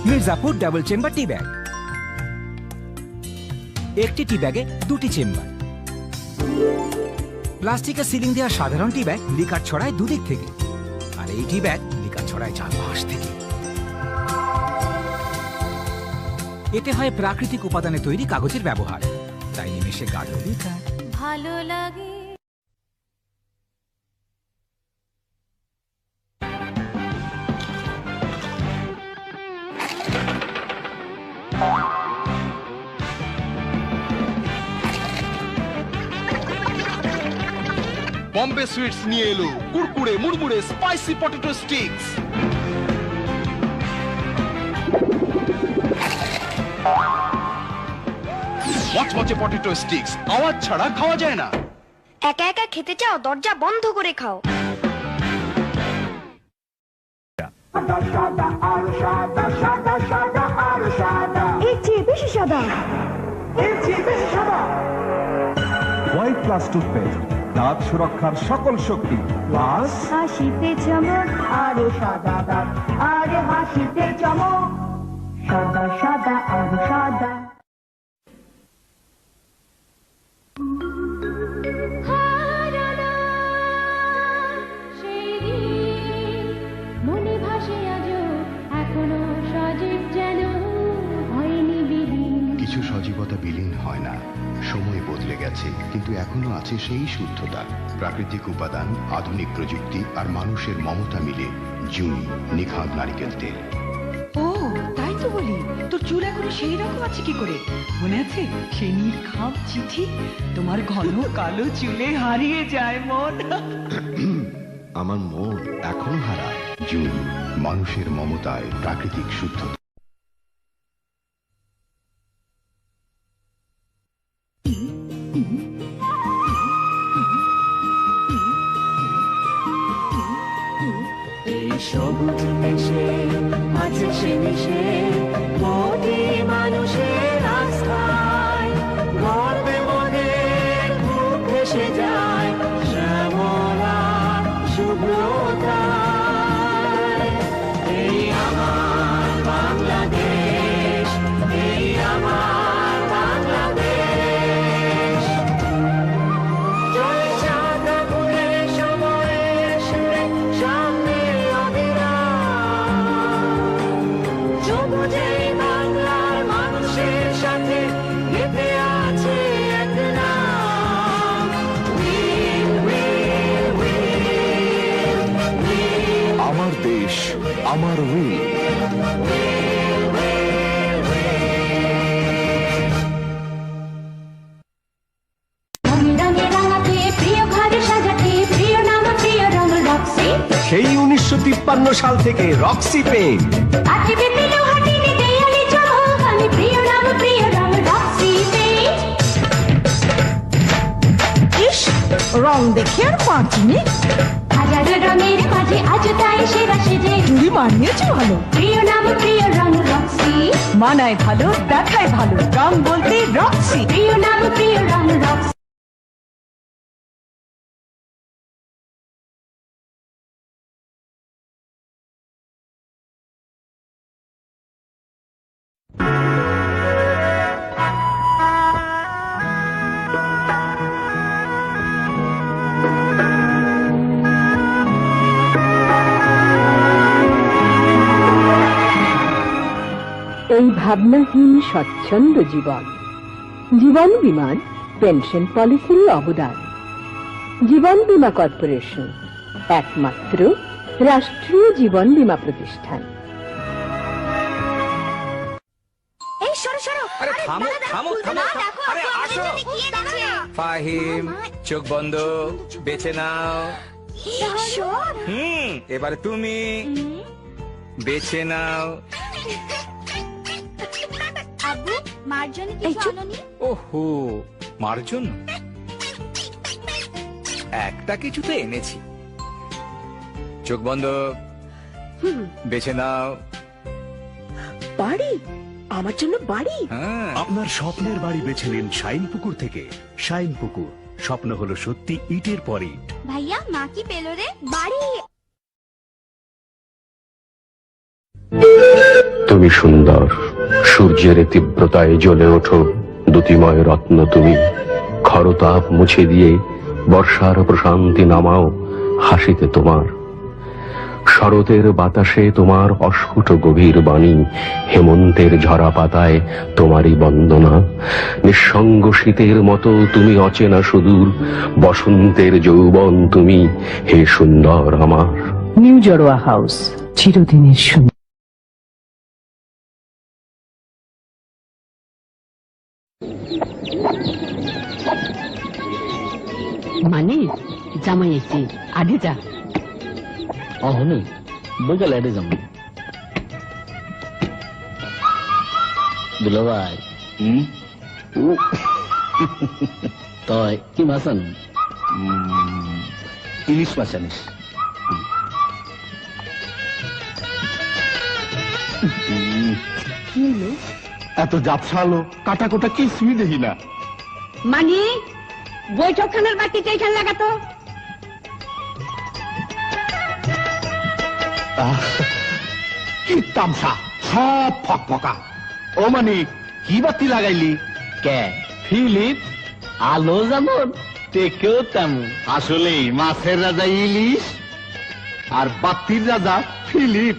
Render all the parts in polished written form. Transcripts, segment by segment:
Mirzapur double chamber টি bag. একটি টি ব্যাগে দুটি চেম্বার। প্লাস্টিকের সিলিং দেওয়া সাধারণ টি ব্যাগ লিকার ছড়ায় দুদিক থেকে, আর এই টি ব্যাগ লিকার ছড়ায় চারপাশ থেকে। এতে হয় প্রাকৃতিক উপাদানে তৈরি কাগজের ব্যবহার, তাই নিমেষে গাঢ় লিকার ভালো লাগে। বম্বে সুইটস নিয়ে এলো কুড়কুড়ে মুড়মুড়ে স্পাইসি পটেটো স্টিক্স। মচমচে পটেটো স্টিক্স আওয়াজ ছাড়া খাওয়া যায় না। একা একা খেতে চাও? দরজা বন্ধ করে খাও। হোয়াইট প্লাস টুথপেস্ট, দাঁত সুরক্ষার সকল শক্তি প্লাস হাসিতে চমক আরো সাদা দাঁত, আরে হাসিতে চমক সাদা সাদা আরো সাদা। মনে ভাসে আজও এখনো সজীব যেন হয়নি বিলীন। কিছু সজীবতা বিলীন হয় না, সময় বদলে গেছে, কিন্তু এখনো আছে সেই শুদ্ধতা। প্রাকৃতিক উপাদান, আধুনিক প্রযুক্তি আর মানুষের মমতা মিলে জুই নিখাদ নারিকেল তেল। ও তাই তো বলি, তোর চুল এখনো সেই রকম আছে কি করে? মনে আছে সেই নির্ঘাম চিঠি? তোমার ঘন কালো চুলে হারিয়ে যায় মন। আমার মন এখনো হারায়। জুই, মানুষের মমতায় প্রাকৃতিক শুদ্ধতা। সবুজ দেশে আছে সে মিশে কোটি মানুষের আস্থায়, গর্বে মনের বুক ভেসে যায় শ্যামলা শুভ্রতায়। এই আমার বাংলাদেশ, এই আমার বাংলাদেশ। জয় সাদা ফুলের সময়ের সুরে সামনে সবুজে বাংলার মানুষের সাথে গেঁথে আছে এক নাম। আমার দেশ, আমার উইল। সেই 1953 সাল থেকে রক্সি পেইন্ট। রং দেখে আর পাঁচনি হাজারো রঙের মাঝে আজ তাই সেরা সেজে চুড়ি মানিয়েছে ভালো। প্রিয় নাম প্রিয় রং রক্সি, মানায় ভালো, দেখায় ভালো, রং বলতে রক্সি। প্রিয় নাম প্রিয় রং রক্সি। এই ভাবনাহীন স্বচ্ছন্দ জীবন, জীবন বিমান পেনশন পলিসির অবদান। জীবন বীমা কর্পোরেশন একমাত্র রাষ্ট্রীয় জীবন বীমা প্রতিষ্ঠান। এই সরো সরো। আরে থামো থামো থামো, আরে আসো। ফাহিম, চোখ বন্ধ, বেছে নাও। এবারে তুমি বেছে নাও। আব্বু, মার জন্য কিছু আনোনি? ওহো, মার জন্য একটা কিছু তো এনেছি। চোখ বন্ধ, বেছে নাও। বাড়ি? আমার জন্য বাড়ি? হ্যাঁ, আপনার স্বপ্নের বাড়ি বেছে নিন শাইনপুকুর থেকে। শাইনপুকুর, স্বপ্ন হলো সত্যি ইটের পর ইট। ভাইয়া, মা কি পেলো রে? বাড়ি। তুমি সুন্দর, সূর্যের তীব্রতায় জ্বলে ওঠো দ্যুতিময় রত্ন তুমি। খরতাপ মুছে দিয়ে বর্ষার প্রশান্তি নামাও হাসিতে তোমার। শরতের বাতাসে তোমার অস্ফুট গভীর বাণী, হেমন্তের ঝরা পাতায় তোমারই বন্দনা। নিঃসঙ্গ শীতের মতো তুমি অচেনা সুদূর, বসন্তের যৌবন তুমি হে সুন্দর আমার। নিউ জড়োয়া হাউস, চিরদিনের সুন্দর। মানে জামাই এসে আগে যা। হনে বইকালে আডে যাবো। দুলা ভাই তয় কি মাছ আন? ইলিশ মাছ আনিস। এত জাপসালো কাটা কোটা কিছুই দেখি না। মানে বৈঠকখানার বাড়তিতে এখানে লাগাতো। কি তামসা, সব ফকফকা। ও মানে কি বাতি লাগাইলি? কে ফিলিপ আলো যেমন টেকেও তেমন। আসলে মাছের রাজা ইলিশ আর বাতির রাজা ফিলিপ।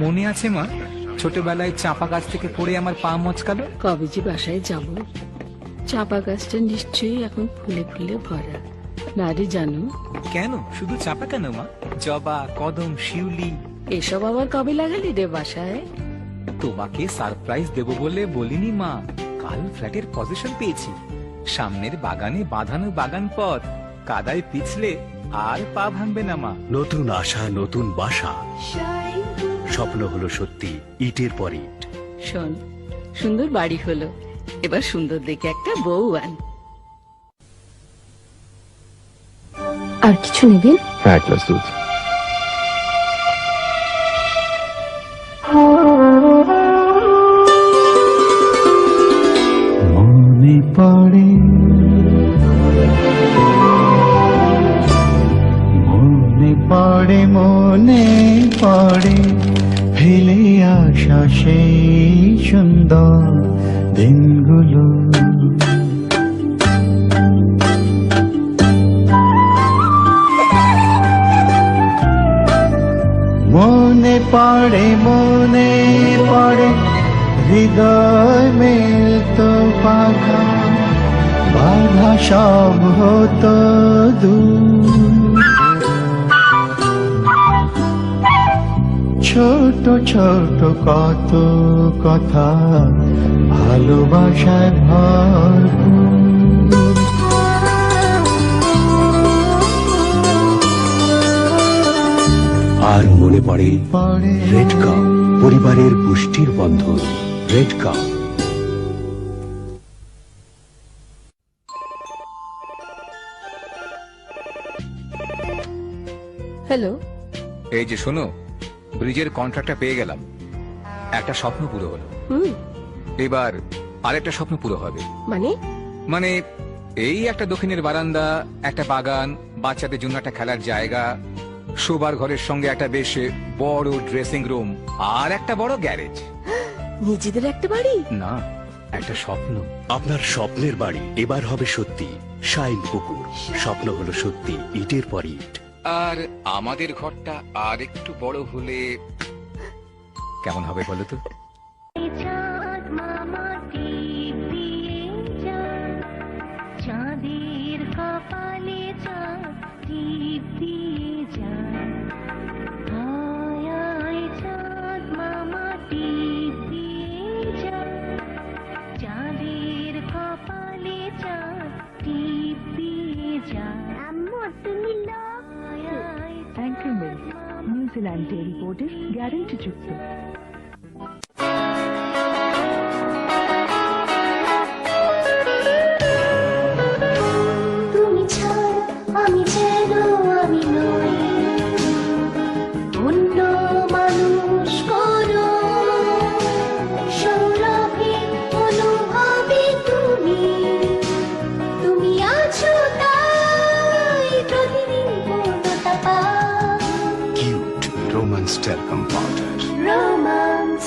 মনে আছে মা, ছোটবেলায় চাপা গাছ থেকে পড়ে আমার পা মচকালো? কবে যে বাসায় যাব। চাপা গাছটা নিশ্চয়ই এখন ফুলে ফুলে ভরা। না রে জানো? কেন শুধু চাপা কেন মা, জবা, কদম, শিউলি এসব আবার কবে লাগালি রে বাসায়? তোমাকে সারপ্রাইজ দেব বলে বলিনি মা। কাল ফ্ল্যাটের পজিশন পেয়েছি, সামনের বাগানে বাঁধানো বাগান পথ, কাদায় পিছলে আর পা ভাঙবে না মা। নতুন আশা, নতুন বাসা, স্বপ্ন হলো সত্যি ইটের পর ইট। শোন, সুন্দর বাড়ি হলো, এবার সুন্দর দেখে একটা বউ আন। আর কিছু নেবেন? এক গ্লাস দুধ। মনে পড়ে মনে পড়ে মনে পড়ে ফেলে আসা সেই সুন্দর দিনগুলো। মনে পড়ে হৃদয় মেলতো পাখা, বাধা সব হতো দূর। ছোট ছোট কত কথা ভালোবাসায় ভরপুর। আর মনে পড়ে রেড কাউ, পরিবারের পুষ্টির বন্ধন। Red cow. হ্যালো, এই যে শোনো, ব্রিজের কন্ট্রাক্টটা পেয়ে গেলাম। একটা স্বপ্ন পুরো হলো, এবার আরেকটা স্বপ্ন পুরো হবে। মানে এই একটা দক্ষিণের বারান্দা, একটা বাগান, বাচ্চাদের জন্য একটা খেলার জায়গা, শোবার ঘরের সঙ্গে একটা বেশ বড় ড্রেসিং রুম, আর একটা বড় গ্যারেজ। নিজেদের একটা বাড়ি না, একটা স্বপ্ন। আপনার স্বপ্নের বাড়ি এবার হবে সত্যি। শাইন পুকুর, স্বপ্ন হলো সত্যি ইটের পর ইট। আর আমাদের ঘরটা আর একটু বড় হলে কেমন হবে বলো তো? চাঁদের কপালে চাঁদ টিপ দিয়ে যায়, আয় আয় চাঁদ মামা টিপ দিয়ে যায়, চাঁদের কপালে চাঁদ টিপ দিয়ে যায়। আম্মু তুমি অ্যাঙ্কার মিল্ক, নিউজিল্যান্ড ডেয়ারি বোর্ডের গ্যারান্টি যুক্ত। তুমি ছাড়া আমি যেন আমি নই, অন্য মানুষ করো সৌরভে অনুভবে তুমি, তুমি talcum powder. Romance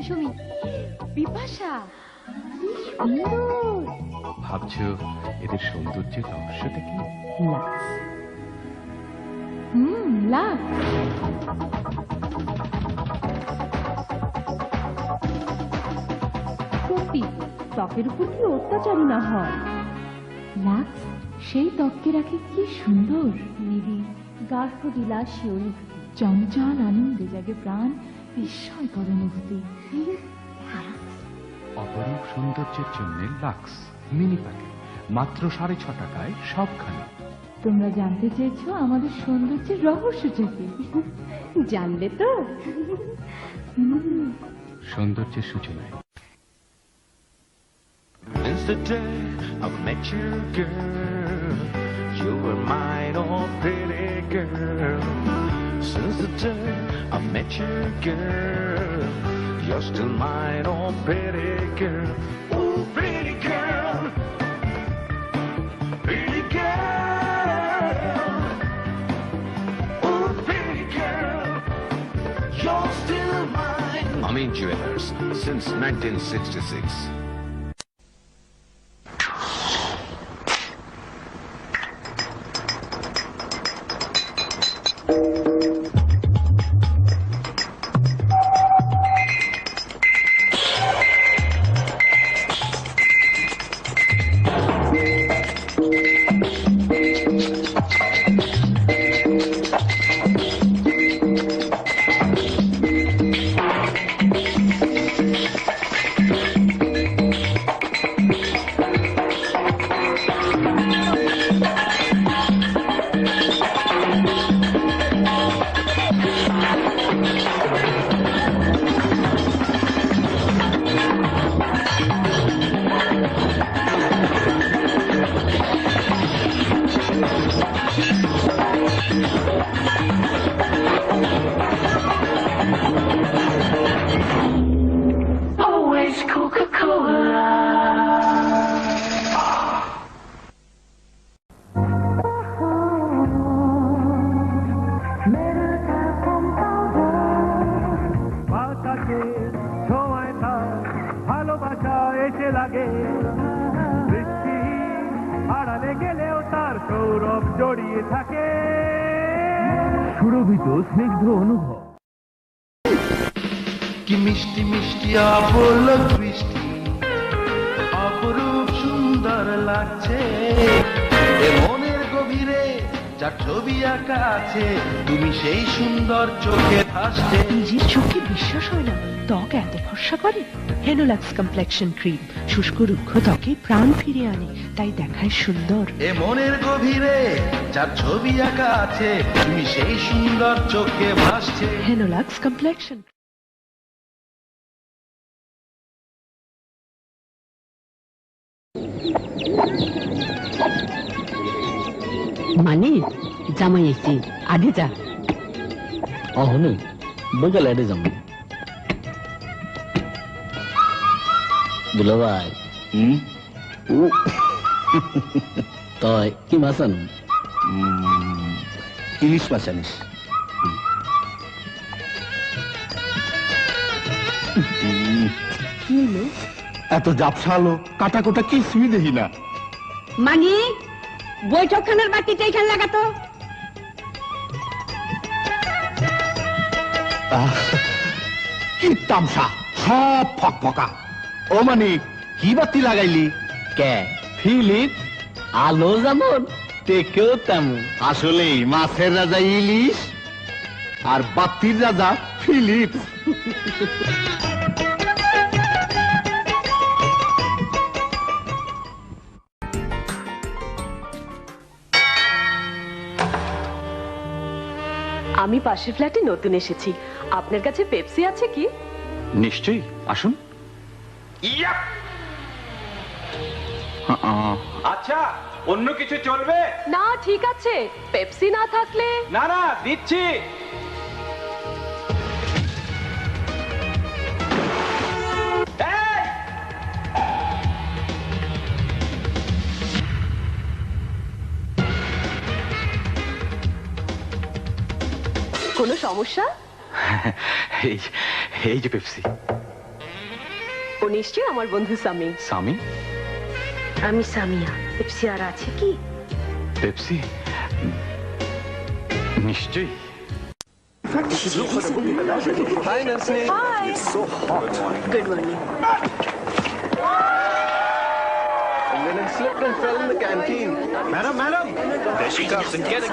Sumi Bipasha ভাবছো এদের সৌন্দর্যের রহস্যটা কি? লাক্স সত্যি ত্বকের উপর কি অত্যাচারী না হয়। লাক্স সেই ত্বককে রাখে কি সুন্দর নিবিড় গাঢ় বিলাসী অনুভূতি, চঞ্চল আনন্দে জাগে প্রাণ, বিস্ময়কর অনুভূতি। অপরূপ সৌন্দর্যের জন্য লাক্স মিনি প্যাকেট মাত্র 6.5 টাকায় সবখানে। তোমরা জানতে চেয়েছো আমাদের সৌন্দর্যের রহস্যটা কি? জানলে তো? সৌন্দর্যের সূচনায় Since the day I met you, girl, you were mine, oh pretty girl. Since the day I met you, girl, you're still mine, oh pretty girl. Oh pretty girl, pretty girl. Oh pretty girl, you're still mine. Amin Jewelers since 1966. always Coca-Cola বাতাসে ছোঁয়ায় তার ভালোবাসা এসে লাগে, বৃষ্টি আড়ালে গেলেও তার সৌরভ জড়িয়ে থাকে, সুরভিত স্নিগ্ধ অনুভব। কি মিষ্টি মিষ্টি অপলক বৃষ্টি, অপরূপ সুন্দর লাগছে, এ মনের গভীরে যার ছবি আঁকা আছে, তুমি সেই সুন্দর চোখে ভাসছে। নিজের চোখে বিশ্বাস হয় না, ত্বক এত ফর্সা করে। হেনোলাক্স কমপ্লেকশন ক্রিম শুষ্ক রুক্ষ ত্বকে প্রাণ ফিরে আনে, তাই দেখায় সুন্দর। এ মনের গভীরে যার ছবি আঁকা আছে, তুমি সেই সুন্দর চোখে ভাসছে। হেনোলাক্স কমপ্লেকশন। মানে জামাই এসছি, আগে যা। অহনু বইকালে আডে যাবো। দুলা ভাই তই কি মাছ আনো? ইলিশ মাছ আনিস। কি হলো? এত জাপসালো কাটা কোটা কিছুই দেখি না। মানি বৈঠকখানার বাতিটা এখানে লাগাতো। কি তামসা, সব ফকফকা। ও মানিক, কি বাতি লাগাইলি? কে ফিলিপ? আলো যেমন তেকেও তেমন। আসলেই মাছের রাজা ইলিশ আর বাতির রাজা ফিলিপ। আমি পাশের ফ্ল্যাটে নতুন এসেছি, আপনার কাছে পেপসি আছে কি? নিশ্চয়ই, আসুন। আচ্ছা, অন্য কিছু চলবে? না ঠিক আছে, পেপসি না থাকলে। না না, দিচ্ছি। কোনো সমস্যা? এই এই যে পেপসি। ও নিশ্চয়ই আমার বন্ধু সামি। সামি? আমি সামিয়া। পেপসি আর আছে কি? পেপসি নিশ্চয়ই। Hi, Nancy. Hi. It's so hot. Good morning. And then it slipped and fell in the canteen. Madam, madam. There she comes and get it.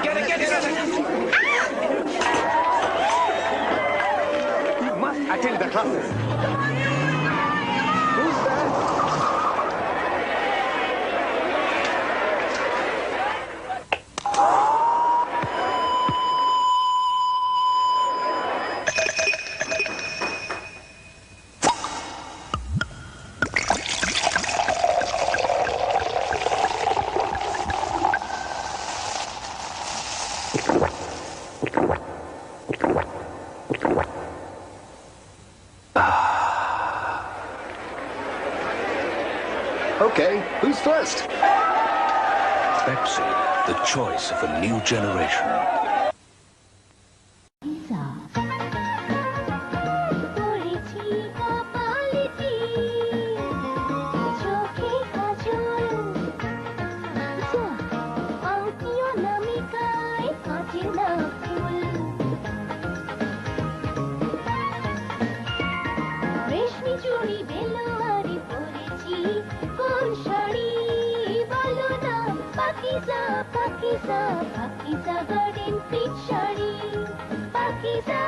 You must attend the classes. Who's that? Okay, who's first? Pepsi, the choice of a new generation. রেশমি চুড়ি বেলোয়ারি পরেছি কোন শাড়ি বলো না Pakeezah Pakeezah Pakeezah garden pitch sari Pakeezah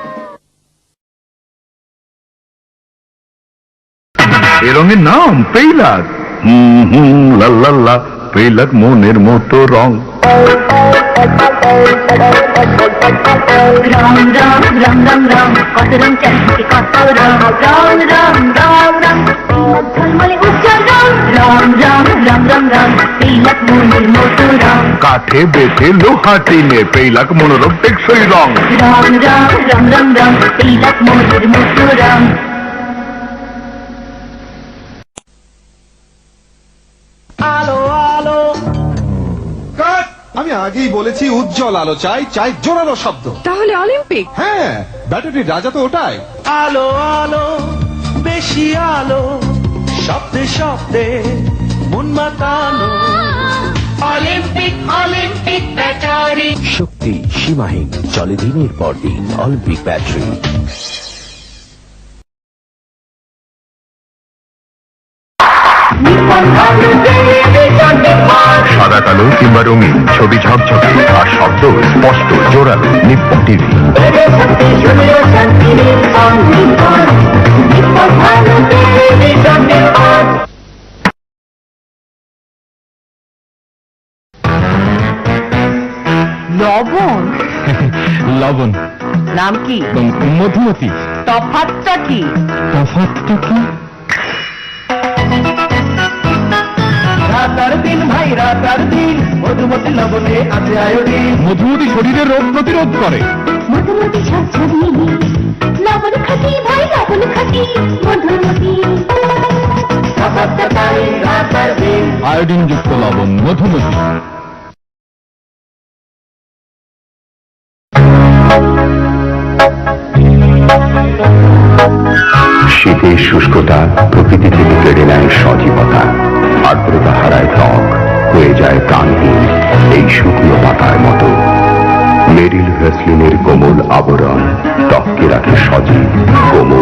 এ রঙের নাম পেইলাক। লা পেইলাক মনের মতো রং। রাম রাম রাম রাম রাম কত রং চারদিকে কত রং রাম রাম রাম রাম ঝলমলে উজ্জ্বল রং রাম রাম রাম রাম রাম পেইলাক মনের মতো রং। কাঠে বেঁধে লোহা টিনে পেইলাক মনোরম টেকসই রং। রাম রাম রাম রাম রাম পেইলাক মনের মতো রং। আলো আলো। আমি আগেই বলেছি উজ্জ্বল আলো চাই, চাই জোরালো শব্দ। তাহলে অলিম্পিক। হ্যাঁ, ব্যাটারির রাজা তো ওটাই। আলো আলো বেশি আলো শব্দে শব্দে মন মাতানো অলিম্পিক অলিম্পিক ব্যাটারি শক্তি সীমাহীন, চলে দিনের পর দিন অলিম্পিক ব্যাটারি। সাদা কালো কিংবা রঙিন, ছবি ঝকঝকে আর শব্দ স্পষ্ট জোরালো। Nippon TV. লবণ। লবণ। নাম কি? মধুমতি। তফাৎটা কি? তফাৎটা কি? রাতার দিন ভাই রাতার দিন, মধুমতি লবণে আছে আয়োডিন। মধুমতি শরীরের রোগ প্রতিরোধ করে। মধুমতি ঝরঝরি লবণ খাটি ভাই লবণ খাটি মধুমতি আয়োডিন যুক্ত লবণ মধুমতি। শীতের শুষ্কতা প্রকৃতি থেকে কেড়ে নেয় সজীবতা। আর্দ্রতা হারায় ত্বক, হয়ে যায় প্রাণহীন এই শুকনো পাতার মতো। মেরিল ভ্যাসলিনের কোমল আবরণ ত্বককে রাখে সজীব কোমল।